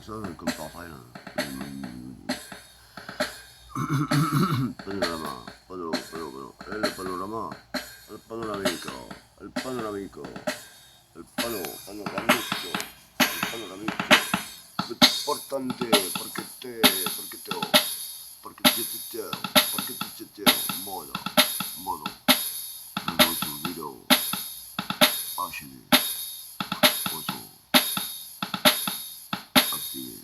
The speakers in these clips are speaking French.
que ça comme portrait là. Panorama, el panorama, el panorámico, el panorámico, el panorámico, el panorámico. Importante, porque modo, no subido, ágil, oso, active.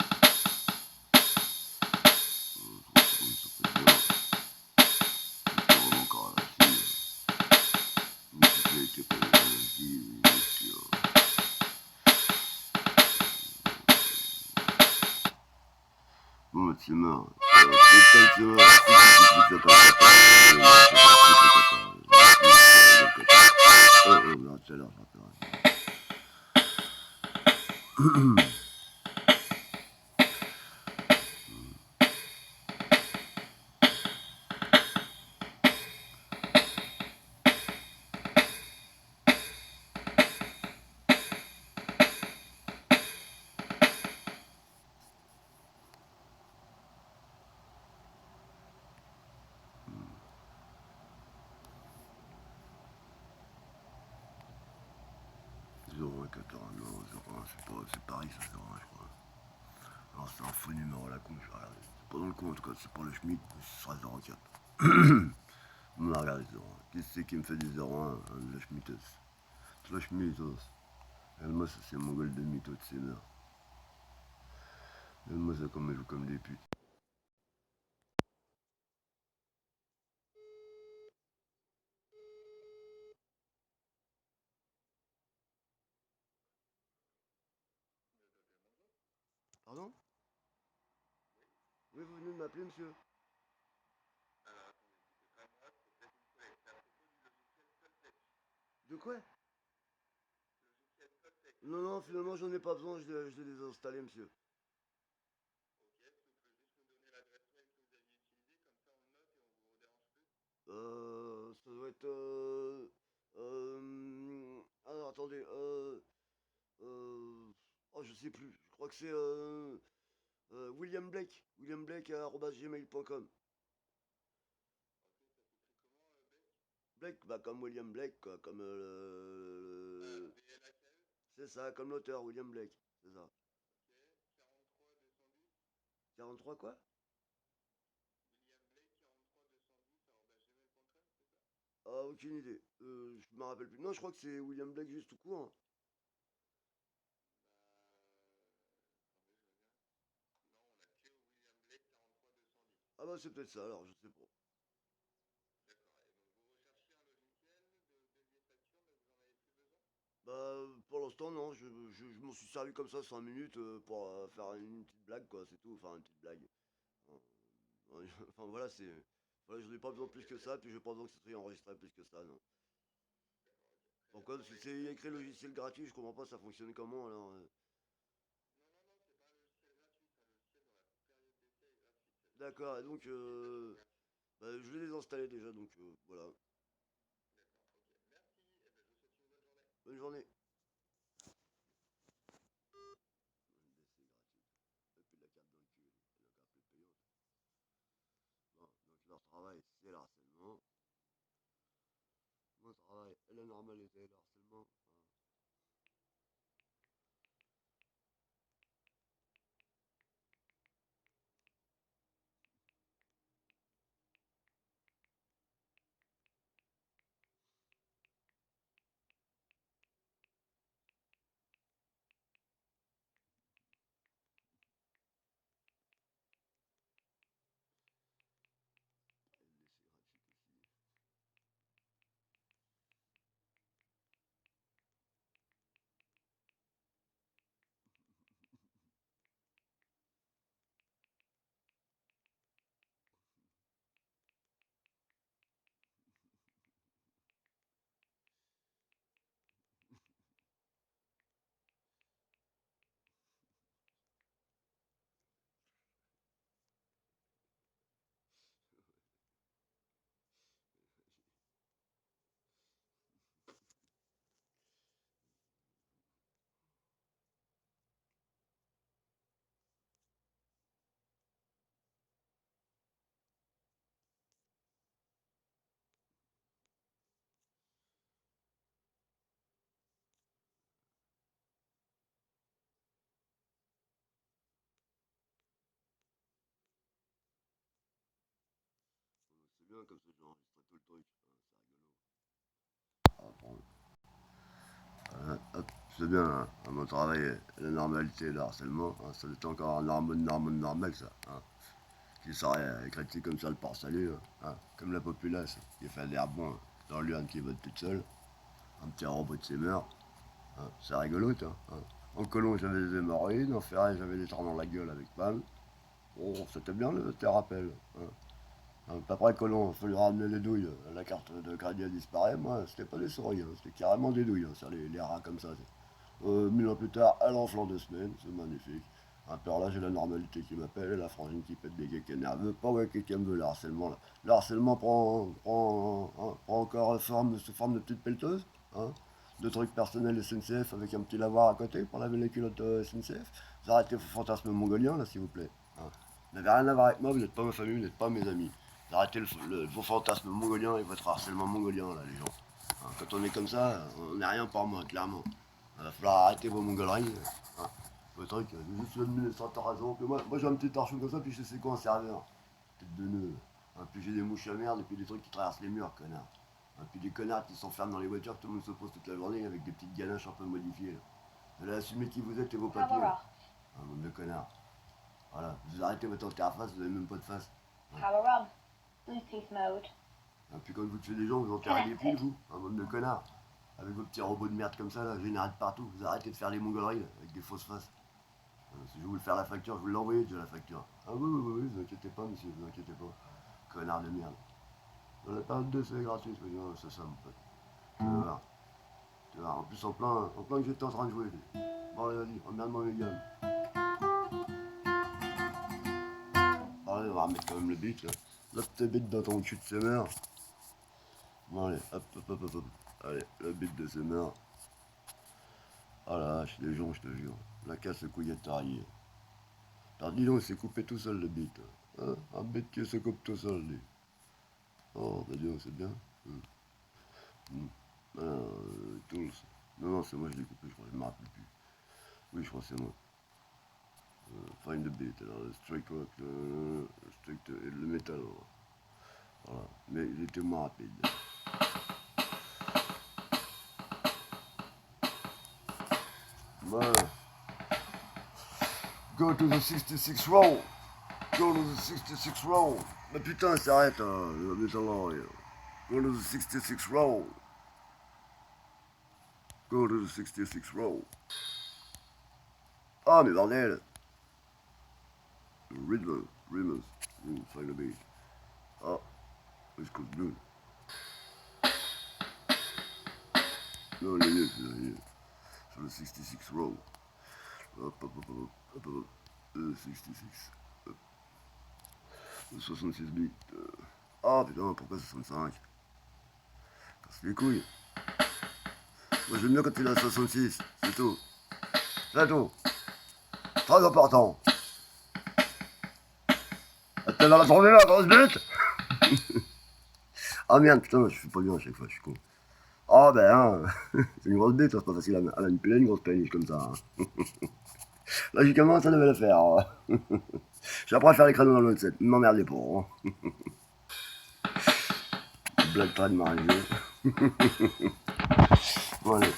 C'est mort. C'est mort. C'est Paris, ça, c'est vrai, je crois. Alors, c'est un faux numéro à la con, je vais regarder. C'est pas dans le compte, quoi. C'est pour le Schmitt, ce sera 04. On va regarder 01. Qui c'est qui me fait des 01? Le Schmitt. C'est le Schmitt. Et moi, ça, c'est mon gueule de mytho de ses mères. Et moi, ça, comme elle joue comme des putes. Pardon? Oui, vous venez de m'appeler, monsieur? De quoi? Non, non, finalement, j'en ai pas besoin, je l'ai désinstallé, monsieur. Ça doit être. Alors, attendez. Euh, oh, je sais plus. Je crois que c'est William Blake. William Blake à gmail.com. Blake, bah comme William Blake, quoi. Comme. C'est ça, comme l'auteur, William Blake. C'est ça. 43 quoi? Ah, aucune idée. Je me rappelle plus. Non, je crois que c'est William Blake juste tout court, hein. Ah bah c'est peut-être ça alors, je sais pas. Bah pour l'instant non, je m'en suis servi comme ça 5 minutes pour faire une petite blague quoi, c'est tout, enfin une petite blague. Enfin enfin, voilà, c'est... Voilà, je n'ai pas besoin de plus que ça, puis je n'ai pas besoin que ce soit enregistré plus que ça, non. Pourquoi? Parce que c'est écrit logiciel gratuit, je comprends pas ça fonctionne comment alors. D'accord, et donc bah, je l'ai désinstallé déjà, donc voilà. Bonne journée. C'est gratuit. Et puis la carte dans le cul, elle est encore plus payante. Bon, donc leur travail, c'est le harcèlement. Mon travail, la normalité, le harcèlement. Et le laisser gratuit aussi. bien, comme ça j'enregistre tout le truc. C'est rigolo. Hop, c'est bien, hein, à mon travail, la normalité, le harcèlement, hein, ça c'est encore un hormone normal ça. Hein, qui serait critiqué comme ça le port salut, hein, comme la populace qui fait des rebonds dans l'urne qui vote toute seule, un petit robot de ses mœurs. Hein, c'est rigolo, hein. En colon, j'avais des hémorroïdes, en ferraille, j'avais des trous dans la gueule avec Pam. Bon, c'était bien le tes rappel. Hein. Après colon, il faut lui ramener les douilles. La carte de crédit a disparu. Moi, c'était pas des souris, hein, c'était carrément des douilles. Hein, ça, les rats comme ça. 1000 ans plus tard, elle enfle en 2 semaines, c'est magnifique. Un peu là, j'ai la normalité qui m'appelle, et la frangine qui pète des geeks nerveux. Pas ouais, quelqu'un me veut le harcèlement là. Le harcèlement prend encore forme, sous forme de petite pelleteuse. Hein, de trucs personnels SNCF avec un petit lavoir à côté pour laver les culottes SNCF. Vous arrêtez vos fantasmes mongoliens là, s'il vous plaît. Hein. Vous n'avez rien à voir avec moi, vous n'êtes pas ma famille, vous n'êtes pas mes amis. Vous arrêtez vos fantasmes mongoliens et votre harcèlement mongolien là, les gens. Hein, quand on est comme ça, on n'est rien pour moi, clairement. Il va falloir arrêter vos mongoleries. Hein. Vos trucs, je suis l'administrateur à 0. Moi j'ai un petit archon comme ça, puis je sais c'est quoi un serveur. Tête de nœud. Hein, puis j'ai des mouches à merde, et puis des trucs qui traversent les murs, connard. Hein, puis des connards qui s'enferment dans les voitures, tout le monde se pose toute la journée avec des petites ganaches un peu modifiées. Là. Vous allez assumer qui vous êtes et vos papiers. Un monde de connards. Voilà, vous arrêtez votre interface, vous n'avez même pas de face. Hein. Power on. Bluetooth mode. Et puis quand vous tuez des gens, vous enterrez des pieds, vous. Un monde de connards. Avec vos petits robots de merde comme ça, là, générés de partout. Vous arrêtez de faire les mongoleries, là, avec des fausses faces. Si je voulais faire la facture, je vous l'envoyais déjà la facture. Ah oui, vous inquiétez pas, monsieur, vous inquiétez pas. Connard de merde. Dans la période 2, c'est gratuit, je me dis, c'est ça, mon pote. Tu vas voir. Tu vas voir. En plus, en plein que j'étais en train de jouer. Bon, allez, vas-y, emmerde-moi mes gammes. Allez, on va remettre quand même le beat, là. Là, tes beat dans ton cul de semeur. Bon, allez, hop. Allez, le beat de semeur. Ah la vache, les gens, je te jure. La casse de couillette tariée. Alors dis donc, il s'est coupé tout seul le beat. Hein, un beat qui se coupe tout seul, lui. Oh, bah dis donc, c'est bien. Tools. Non, c'est moi, je l'ai coupé, je crois, je me rappelle plus. Oui, je crois que c'est moi. Find the beat, alors le strike rock, strict et le métal. Voilà. Mais il était moins rapide. Voilà. Go to the 66 row. Go to the 66 row. Mais putain, s'arrête, hein, le métal. Go to the 66 row. Go to the 66 row. Ah, mais bordel. Rhythms. Find the beat. Ah, it's good, good. Non, il est mieux. Sur le 66 row. Hop. 66. Hop. 66 bits. Ah, putain, pourquoi 65? Casse les couilles. Moi, j'aime bien quand il est à 66. C'est tout. C'est tout. Très important. T'es dans la journée, la grosse bite. Ah merde, putain, je fais pas bien à chaque fois, je suis con. Ah ben, hein, c'est une grosse bite, c'est pas facile à manipuler une grosse péniche comme ça. Hein. Logiquement, ça devait le faire. J'apprends à faire les créneaux dans le 7, m'emmerdez pas. Hein. Blague très de m'arriver. Bon, allez.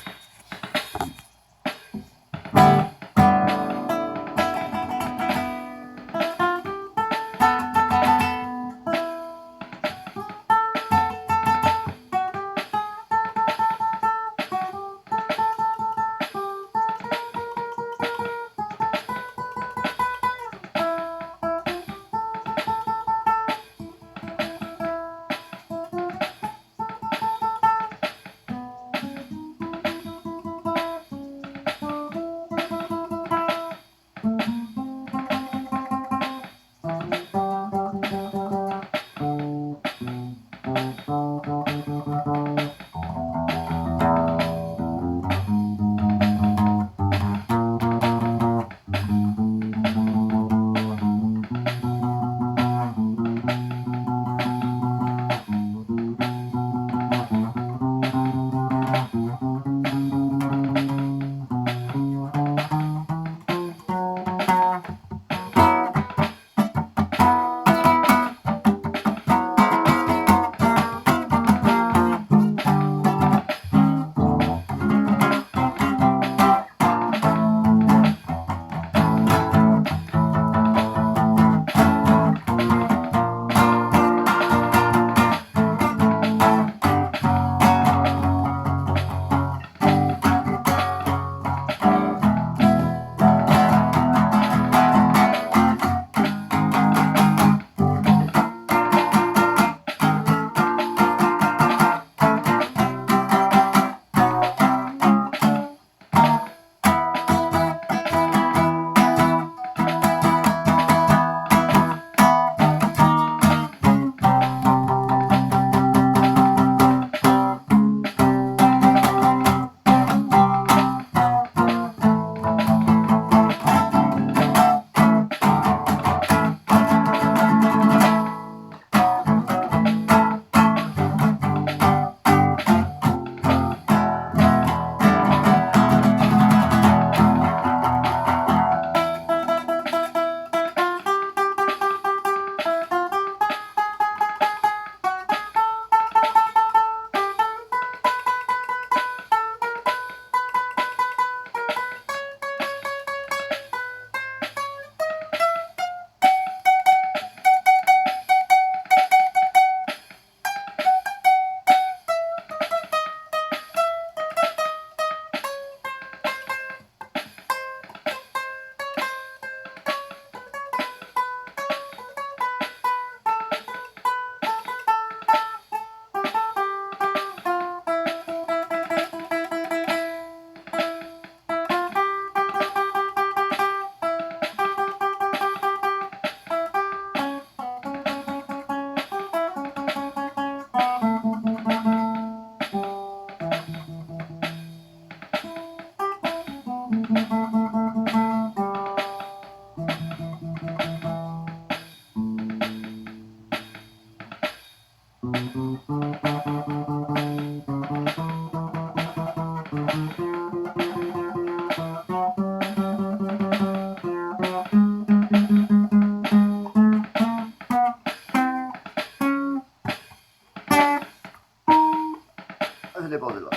Ça dépend de là.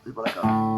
C'est pas la carte.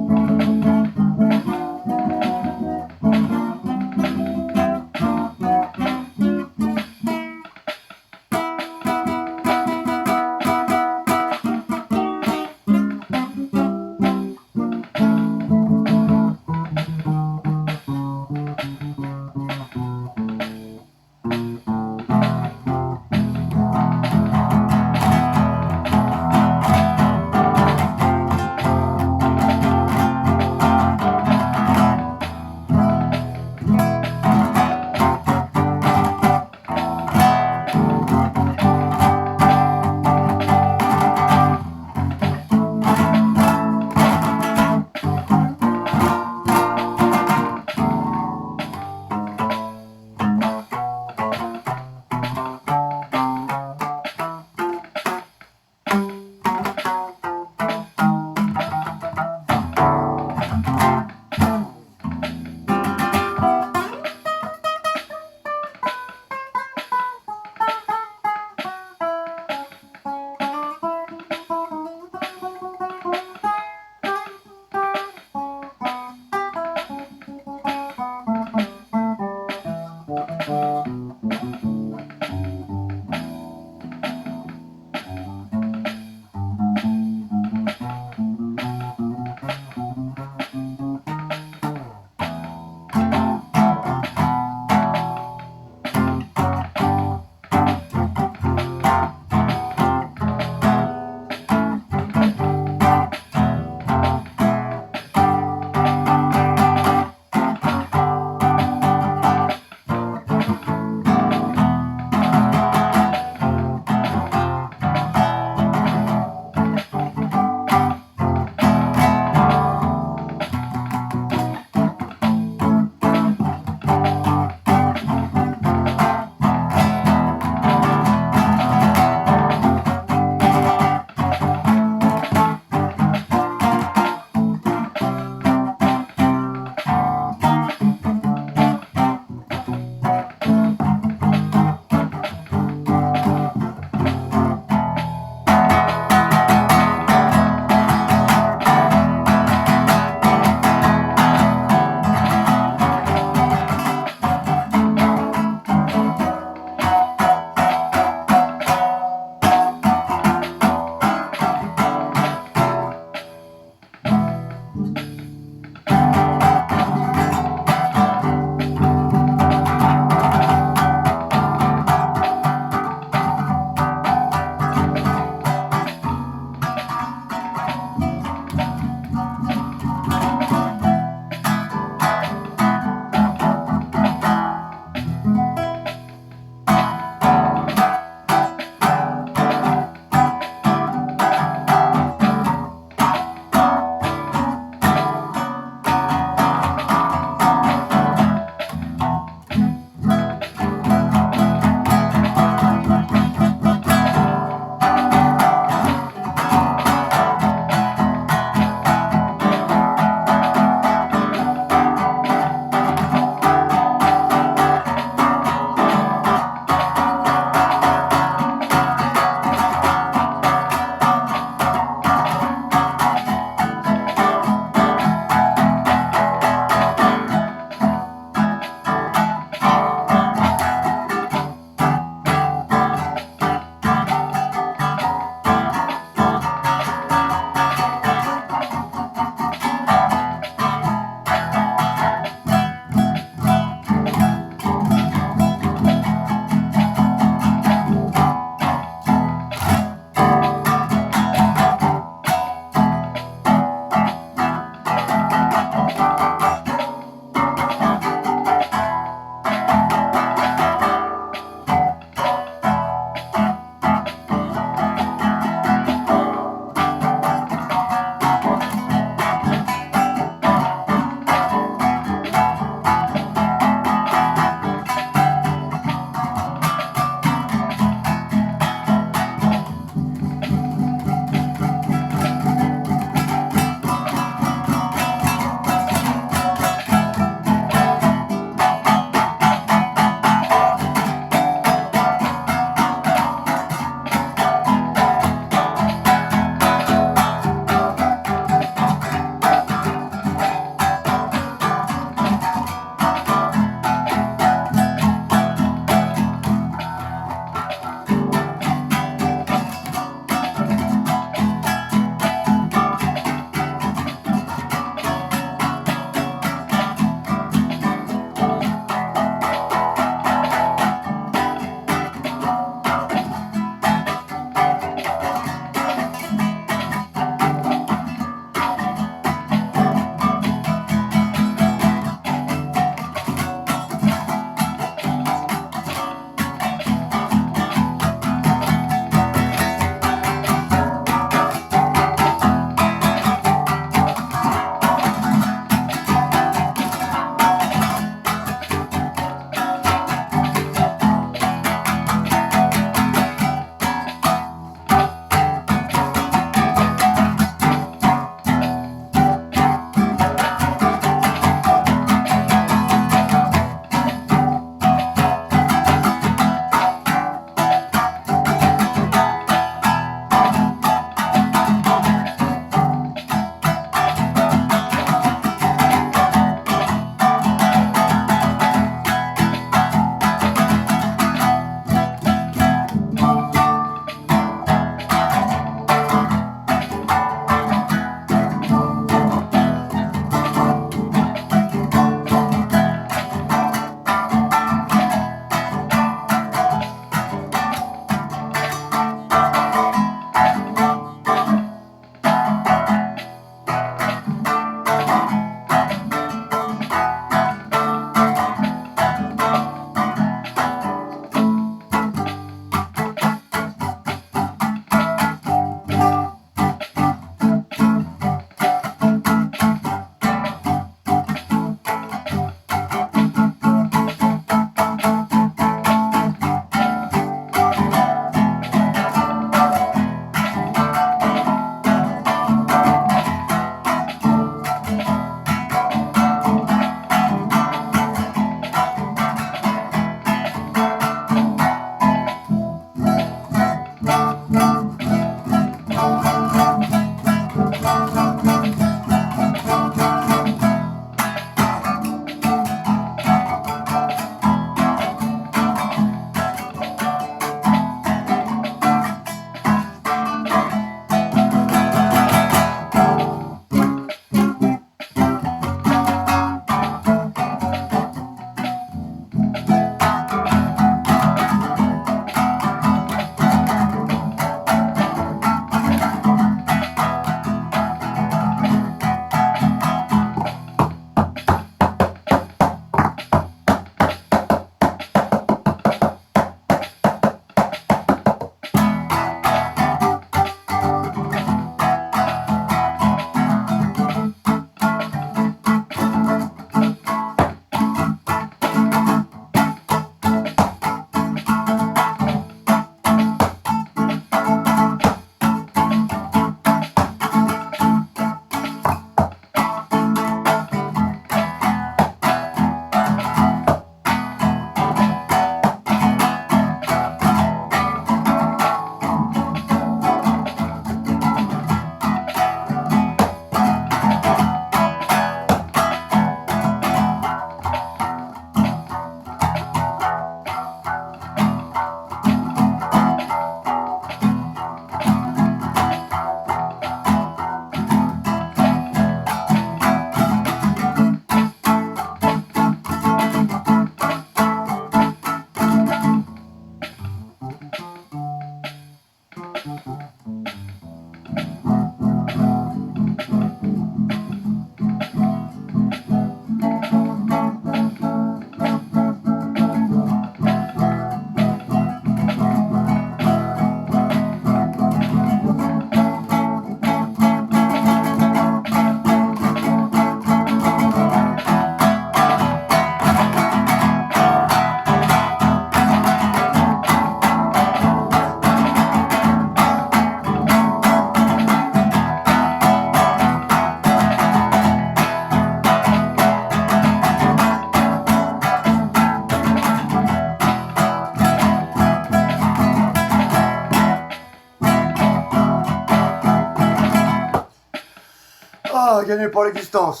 Ah, gagné pour l'existence.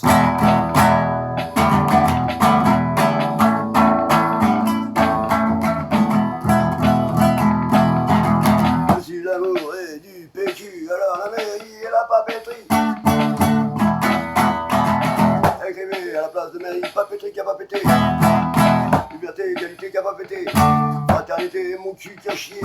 Si l'amour est du PQ, alors la mairie et la papeterie. Écrivez à la place de mairie, papeterie qui a pas pété. Liberté, égalité qui a pas pété. Fraternité, mon cul qui a chié.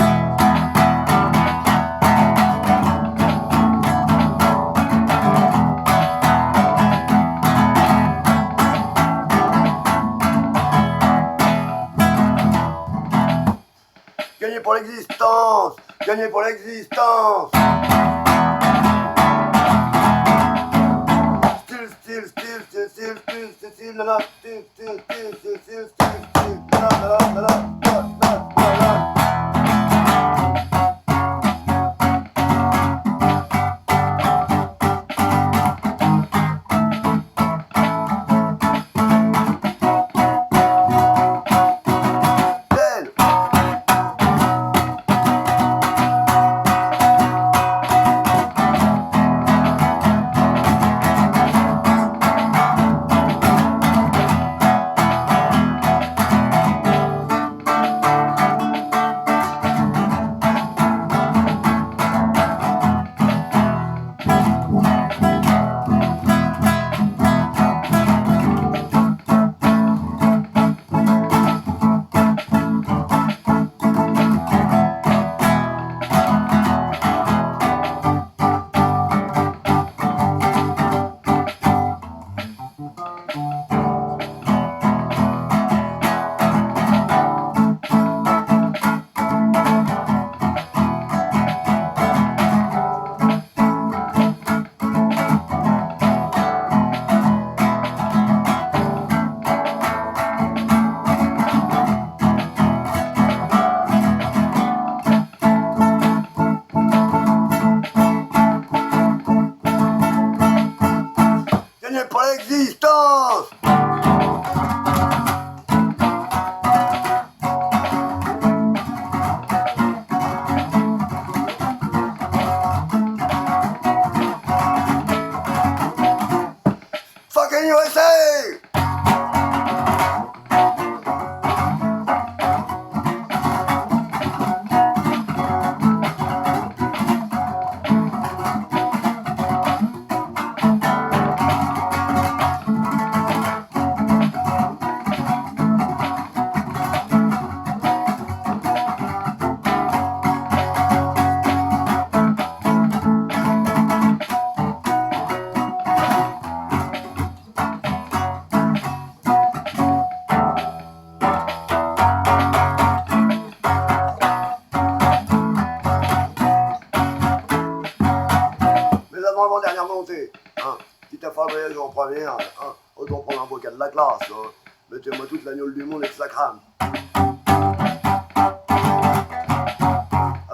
Gagné pour l'existence. Gagné pour l'existence. Still, la la, still, la la, la la. Gagné pour l'existence. Fucking USA! Avant-dernière montée, hein. Quitte à faire le voyage en première, hein. Autant prendre un bocal de la classe, hein. Mettez-moi toute la gnôle du monde et que ça crame. À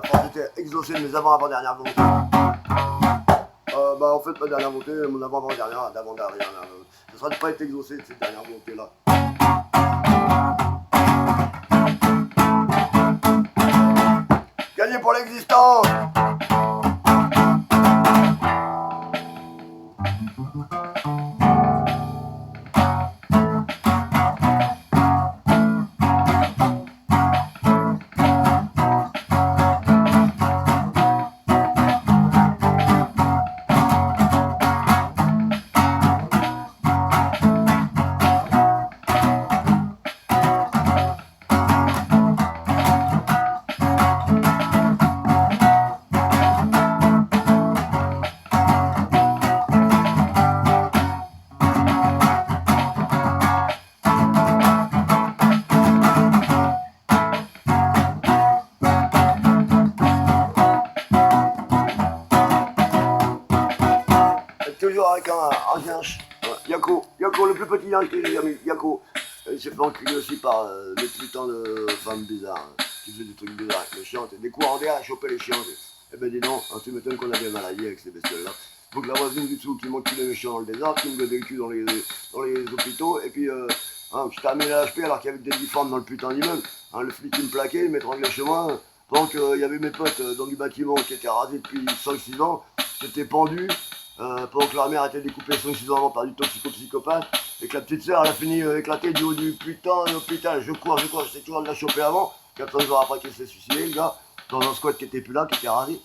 force d'être exaucé de mes avant-dernières montées. En fait, ma dernière montée, mon avant-dernière, d'avant-dernière, ce serait de pas être exaucé de cette dernière montée-là. Gagné pour l'existence. Toujours avec un linge. Yako, le plus petit linge que j'ai jamais eu. Yako, il s'est fait enculer aussi par des putains de femmes bizarres, qui faisaient des trucs bizarres avec les chiantes, des coups en l'air à choper les chiantes. Eh ben dis donc, hein, tu m'étonnes qu'on a des maladies avec ces bestioles-là. Donc la voisine du dessous qui m'encule les méchants dans le désert, qui me donne des culs dans les hôpitaux, et puis je termine à l'HP alors qu'il y avait des difformes dans le putain d'immeuble. Hein, le flic qui me plaquait, il m'étranglait chez moi, pendant qu'il y avait mes potes dans du bâtiment qui étaient rasés depuis 5-6 ans, j'étais pendu. pendant que la mère était découpée 5-6 ans avant par du toxico-psychopathe, et que la petite sœur, elle a fini éclatée du haut du putain de l'hôpital. Je cours, j'essaie toujours de la choper avant, 14 jours après qu'il s'est suicidé, le gars, dans un squat qui était plus là, qui était rasé.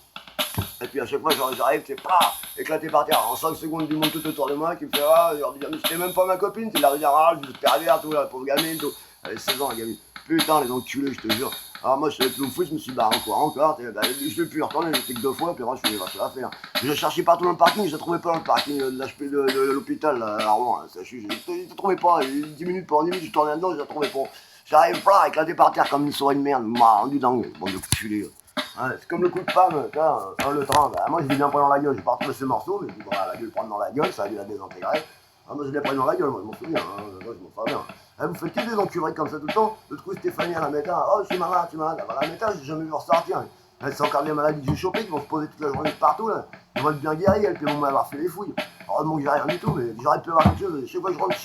Et puis à chaque fois, j'arrive, c'est pas éclaté par terre. En 5 secondes, du monde tout autour de moi qui me fait ah, je leur dis, mais c'était même pas ma copine, c'est la rivière Arles, je pervers, tout, la pauvre gamine, tout. Elle avait 16 ans, la gamine. Putain, les enculés, je te jure. Alors moi, je savais plus où foutre, je me suis barré encore. Bah, je vais plus y retourner, j'ai fait que 2 fois, puis moi, je fais, ça va faire. Je cherchais partout dans le parking, je ne trouvais pas dans le parking de l'hôpital à Rouen. Je ne trouvais pas, 10 minutes pour 10 minutes, je tournais dedans, je ne la trouvais pas. J'arrive pas, éclaté par terre comme une souris de merde, m'a rendu dingue, bon de culé. Ouais, c'est comme le coup de femme, le train, bah, moi je l'ai bien pris dans la gueule, j'ai pas retrouvé ce morceau, mais je dis, elle a dû le prendre dans la gueule, ça a dû la désintégrer. Ah, moi je l'ai pris dans la gueule, moi je m'en souviens, je m'en souviens. Vous faites que des enculeries comme ça tout le temps. L'autre coup Stéphanie elle la méta, oh je suis malade, elle va la méta, j'ai jamais vu ressortir. C'est encore des maladies que j'ai chopées, qui vont se poser toute la journée de partout là. Ils vont être bien guéris, elles vont m'avoir fait les fouilles. Heureusement que j'ai rien du tout, mais j'aurais pu avoir quelque chose. Chaque fois que je rentre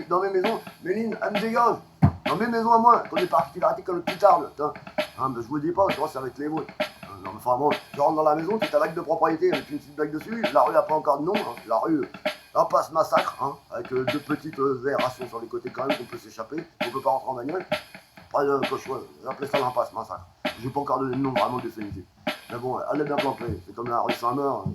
dans mes maisons, Méline, elle me dégage. Dans mes maisons à moi, qui ont des particularités comme le plus tard, je vous le dis pas, je crois que ça va être les vôtres. Non, enfin bon, je rentre dans la maison, c'est ta l'acte de propriété avec une petite blague dessus. La rue n'a pas encore de nom, hein. La rue Impasse Massacre, hein, avec 2 petites aérations sur les côtés quand même, qu'on peut s'échapper, on peut pas rentrer en bagnole. Pas de choix, j'appelais ça l'Impasse Massacre. J'ai pas encore donné de nom vraiment définitif. Mais bon, elle est bien plantée, c'est comme la rue Saint-Maur,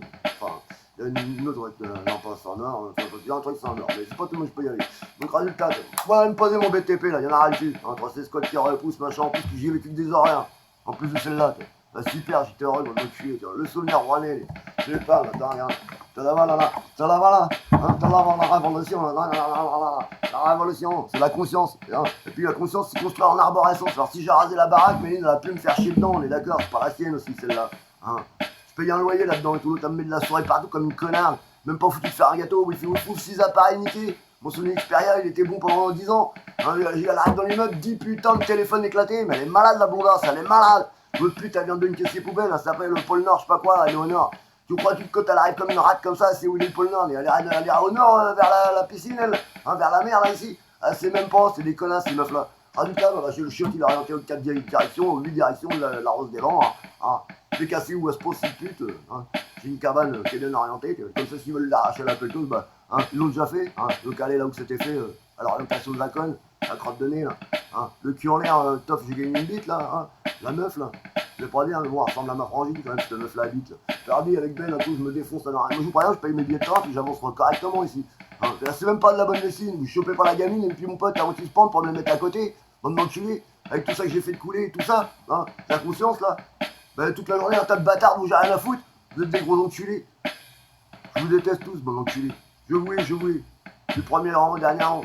enfin, il y a une autre l'Impasse Saint-Maur, il y a un truc Saint-Maur, mais c'est pas tout le monde qui peut y aller. Donc résultat, moi je vais me poser mon BTP là, il y en a ras le cul, entre ces squats qui repoussent, machin, en plus que j'y ai vécu des horaires, en plus de celle-là, bah, super, j'étais heureux, moi, je suis, le souvenir rouennais, je les parle, attends, regarde. T'as la révolution, la révolution, c'est la conscience. Hein. Et puis la conscience, c'est construire en arborescence. Alors si j'ai rasé la baraque, Méline, elle a pu me faire chier dedans, on est d'accord, c'est pas la sienne aussi, celle-là. Hein. Je paye un loyer là-dedans et tout, l'autre, elle me met de la soirée partout comme une connarde. Même pas foutu de faire un gâteau, il fait ouf, 6 appareils niqués. Mon souvenir Xperia, il était bon pendant 10 ans. Hein, elle arrive dans les meubles, 10 putains de téléphones éclatés, mais elle est malade la blondasse, elle est malade. L'autre pute, elle vient de une caissier poubelle, elle s'appelle le pôle Nord, je sais pas quoi, elle est au Nord. Tu crois que quand elle arrive comme une rate comme ça, c'est où il est le pôle Nord, mais elle est au Nord, vers la piscine, elle, hein, vers la mer, là, ici. Elle sait même pas, c'est des connasses, ces meufs-là. Résultat, bah, j'ai le chiotte, il a orienté aux 4 directions, aux 8 directions de la Rose des Vents. Hein. J'ai cassé où elle se pose cette pute. Hein. J'ai une cabane qui est bien orientée, comme ça, s'ils veulent l'arracher la pelleteuse, bah, hein, ils l'ont déjà fait, hein, le calé là où c'était fait, à l'orientation de la conne, la crotte de nez, là. Hein. Le cul en l'air, tof, j'ai gagné une bite, là, hein. La meuf, là. Je vais pas dire, mais bon, elle ressemble à ma frangine quand même, cette meuf là bite. Perdu avec Ben, un coup, je me défonce, ça n'a rien. Moi, je vous préviens, je paye mes billets de train, puis j'avance correctement ici. Hein. C'est même pas de la bonne médecine, vous chopez pas la gamine, et puis mon pote a reçu se pendre pour me le mettre à côté, bande d'enculés, avec tout ça que j'ai fait de couler, tout ça, hein. La conscience, là. Ben, toute la journée, un tas de bâtards, vous j'ai rien à foutre. Vous êtes des gros enculés. Je vous déteste tous, bande d'enculés. Je vous du premier rang au dernier rang.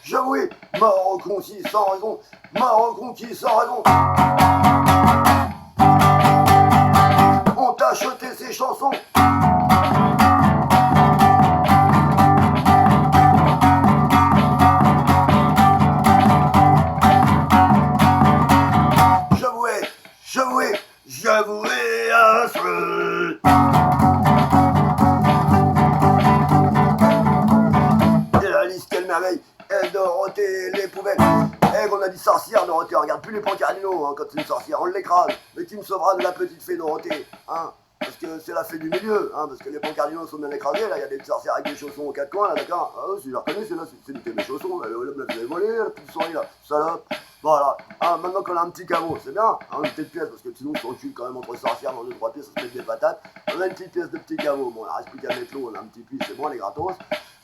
J'avoué, mort conquis sans raison, mort conquis sans raison. On t'a acheté ces chansons. J'avoué à ce. Et la liste, quelle merveille. Et Dorothée, les poubelles. Et qu'on a dit sorcière, Dorothée, on regarde plus les pancardinaux hein, quand c'est une sorcière, on l'écrase. Mais qui me sauvera de la petite fée Dorothée, hein, parce que c'est la fée du milieu, hein, parce que les pancardinaux sont bien écrasés, là, il y a des sorcières avec des chaussons aux 4 coins, là, d'accord. Ah, si je la reconnais, c'est là, c'est mes chaussons, là, vous l'avez volé, la petite souris, là, salope. Voilà, hein, maintenant qu'on a un petit caveau, c'est bien, hein, une petite pièce, parce que sinon, on s'encule quand même entre sorcières dans 2-3 pièces, ça se met des patates. On a une petite pièce de petit caveau, bon, il reste plus qu'à mettre l'eau, on a un petit puits, c'est bon, les gratos.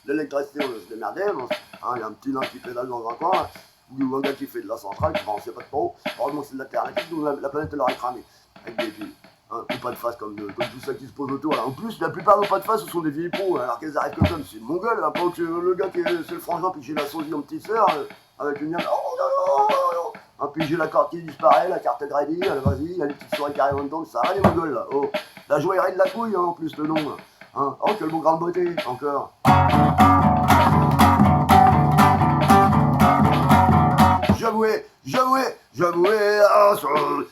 L'électricité, on se démerdait, hein, il y a un petit nain qui pédale dans un coin, ou un gars qui fait de la centrale, qui ne sait pas de trop. Heureusement que c'est de l'alternative, donc la planète elle aurait cramé. Avec des pieds. Hein, ou pas de face comme tout ça qui se pose autour. Là. En plus, la plupart de nos pas de face, ce sont des vieilles pros, alors qu'elles arrivent comme ça, c'est mongol, hein, pas que le gars qui est, c'est le frangin, puis j'ai la sosie en petite sœur, avec une puis j'ai la carte qui disparaît, la carte de ready, vas-y, il y a les petites souris qui arrivent en dedans, ça va les mongols là. Oh, la joaillerie de la couille, hein, en plus le nom. Là. Hein. Oh, quel beau grain de beauté, encore. j'avouais, ah,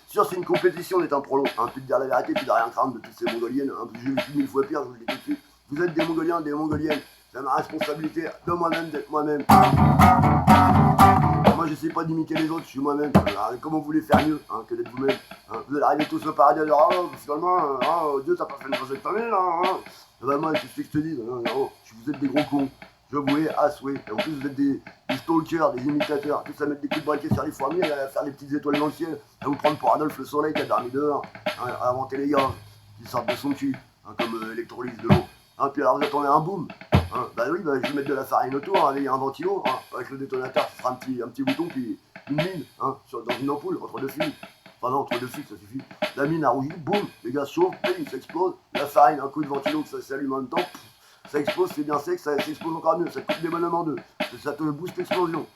sûr c'est une compétition d'être un prolo, hein, plus de dire la vérité, plus de rien craindre de toutes ces mongoliennes, hein, j'ai vécu 1000 fois pire, je vous le dis tout de suite. Vous êtes des mongoliens, des mongoliennes, c'est ma responsabilité de moi-même d'être moi-même. Moi j'essaie pas d'imiter les autres, je suis moi-même. Comment vous voulez faire mieux hein, que d'être vous-même hein. Vous allez arriver tous au paradis à dire oh finalement Dieu t'as pas fait une projet de famille là hein. Bah moi qu'est-ce que je te dis vous êtes des gros cons. J'avouais à souhait. Et en plus vous êtes des stalkers, des imitateurs, tous à mettre des coups de braquet sur les fourmis, à faire des petites étoiles dans le ciel, à vous prendre pour Adolphe le Soleil qui a dormi dehors, hein, à inventer les gars qui sortent de son cul, hein, comme électrolyse de l'eau. Hein, puis alors vous attendez un boom. Hein, bah oui, bah, je vais mettre de la farine autour, avec un ventilo, hein, avec le détonateur, ce sera un petit bouton, puis une mine, hein, dans une ampoule, entre deux fils. Enfin non, entre deux fils, ça suffit. La mine a rougi, boum, les gaz chauffent, bing, ça explose. La farine, un coup de ventilo, que ça s'allume en même temps, ça explose, c'est bien sec, ça s'explose encore mieux, ça coupe des bonhommes en deux. Ça te booste l'explosion.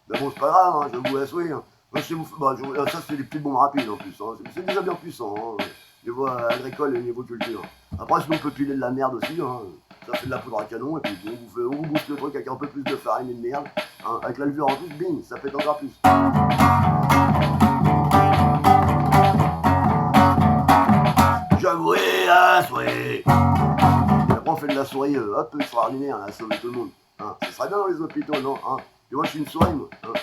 Mais bon, c'est pas grave, hein, je vous laisse, oui. Hein. Moi, chez vous, bah, ça, c'est des petites bombes rapides en plus. Hein. C'est déjà bien puissant, hein, niveau agricole et niveau culture. Après, sinon, on peut piler de la merde aussi. Hein. Ça fait de la poudre à canon et puis on vous booste le truc avec un peu plus de farine et de merde. Hein. Avec la levure en plus, bing, ça fait encore plus. J'avouais à souhait. Et après, on fait de la souris, hop, extraordinaire, on a sauvé tout le monde. Hein. Ça serait bien dans les hôpitaux, non hein. Et moi, je suis une souris, moi. Hein.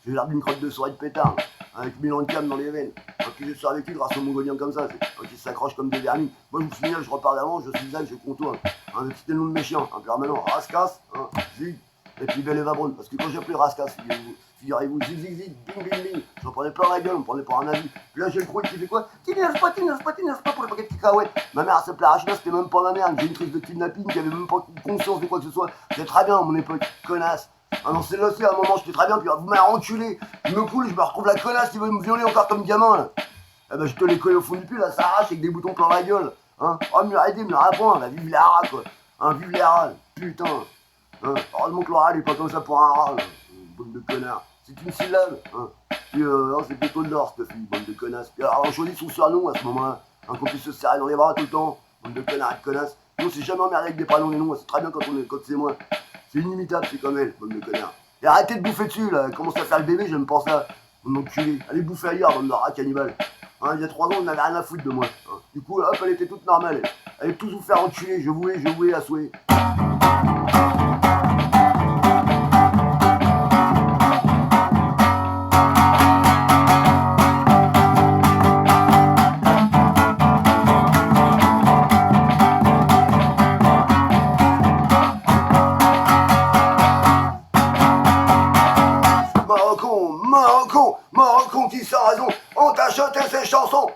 J'ai l'air d'une crotte de souris de pétard, avec 1000 ans de cam dans les veines. Puis j'ai survécu grâce aux mongoliens comme ça, qui s'accrochent comme des vermines. Moi je me souviens, je repars d'avant, je suis Zag, je contourne. C'était le nom de mes chiens, puis alors maintenant, Raskas, Zig, et puis Belle Eva Braun. Parce que quand j'ai appelé Raskas, figurez-vous, Zig, Zig, Zig, bing, bing, bing, j'en prenais plein la gueule, on me prenait pour un avis. Puis là j'ai le croix qui fait quoi? T'énerve pas pour le paquet de cacahuètes. Ma mère elle s'appelait Rachida, c'était même pas ma mère, j'ai une crise de kidnapping qui avait même pas conscience de quoi que ce soit. C'était très bien à mon époque, connasse. Ah non, c'est là aussi, à un moment, j'étais très bien, puis vous m'avez enculé. Je me coule, je me retrouve la connasse qui veut me violer encore comme gamin, là. Eh ben, je te les colle au fond du pull, là, ça arrache avec des boutons plein la gueule. Hein. Oh, me l'arrêter, me la répondre, là, vive les haras, quoi. Hein, vive les haras, putain. Hein. Heureusement que le rat, il est pas comme ça pour un rat, là. Bande de connards. C'est une syllabe, hein. Puis, non, c'est plutôt de l'or, cette fille, bande de connasses. Puis, alors, on choisit son surnom à ce moment-là. Hein, qu'on puisse se serrer dans les bras tout le temps. Bande de connards et de connasses. Nous, on s'est jamais emmerdé avec des prénoms et noms, c'est très bien quand c'est moi. C'est inimitable, c'est comme elle, bande de connards. Et arrêtez de bouffer dessus, là. Commence à faire le bébé, j'aime pas ça. Bande d'enculés. Allez bouffer ailleurs, bande de rats cannibales. Hein, il y a 3 ans, on n'avait rien à foutre de moi. Hein. Du coup, hop, elle était toute normale. Elle allait tous vous faire enculer, je vouais à souhait. Marocon qui sans raison, on t'a chanté ces chansons.